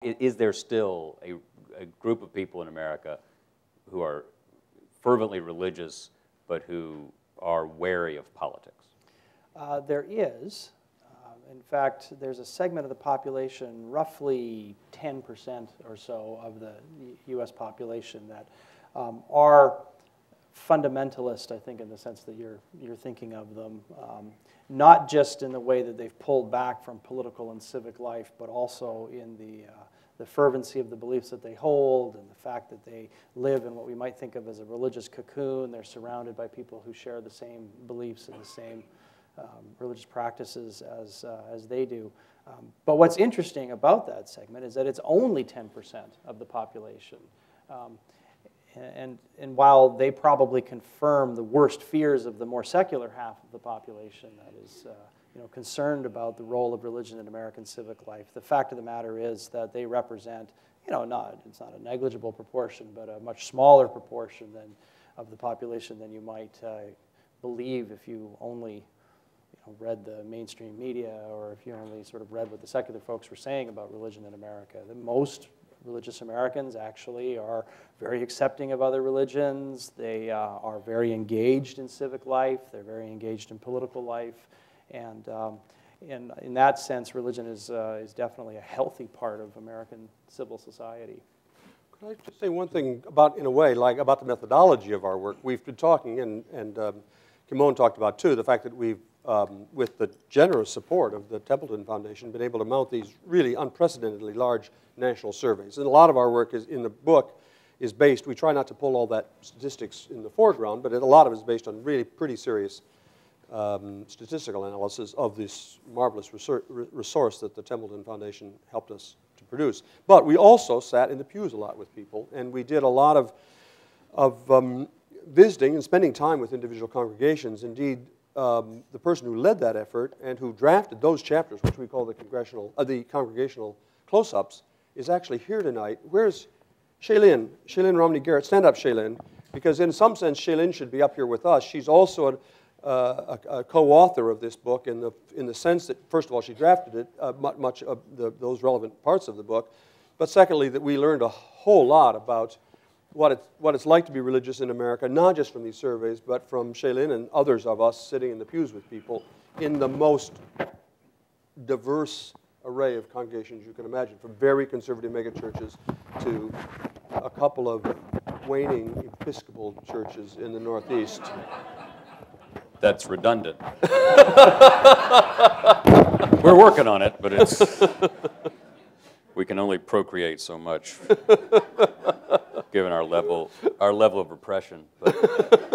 Is there still a group of people in America who are fervently religious, but who are wary of politics? There is. In fact, there's a segment of the population, roughly 10% or so of the U.S. population, that are fundamentalist, I think, in the sense that you're thinking of them, not just in the way that they've pulled back from political and civic life, but also in the fervency of the beliefs that they hold and the fact that they live in what we might think of as a religious cocoon. They're surrounded by people who share the same beliefs and the same religious practices as they do. But what's interesting about that segment is that it's only 10% of the population. And while they probably confirm the worst fears of the more secular half of the population that is concerned about the role of religion in American civic life, the fact of the matter is that they represent, it's not a negligible proportion, but a much smaller proportion of the population than you might believe if you only read the mainstream media, or if you only sort of read what the secular folks were saying about religion in America. Most religious Americans actually are very accepting of other religions. They are very engaged in civic life. They're very engaged in political life. And in that sense, religion is definitely a healthy part of American civil society. Could I just say one thing about, in a way, like about the methodology of our work? We've been talking, and Kimon talked about too, the fact that we've, with the generous support of the Templeton Foundation, been able to mount these really unprecedentedly large national surveys. And a lot of our work is in the book is based, we try not to pull all that statistics in the foreground, but a lot of it is based on really pretty serious statistical analysis of this marvelous resource that the Templeton Foundation helped us to produce. But we also sat in the pews a lot with people, and we did a lot of visiting and spending time with individual congregations. Indeed, the person who led that effort and who drafted those chapters, which we call the congregational close-ups, is actually here tonight. Where's Shailene? Shailene Romney Garrett. Stand up, Shailene, because in some sense, Shailene should be up here with us. She's also a co-author of this book in the sense that, first of all, she drafted it, much of those relevant parts of the book, but secondly, that we learned a whole lot about what it's like to be religious in America, not just from these surveys, but from Shailene and others of us sitting in the pews with people in the most diverse array of congregations you can imagine, from very conservative megachurches to a couple of waning Episcopal churches in the Northeast. That's redundant. We're working on it, but we can only procreate so much, given our level of repression. But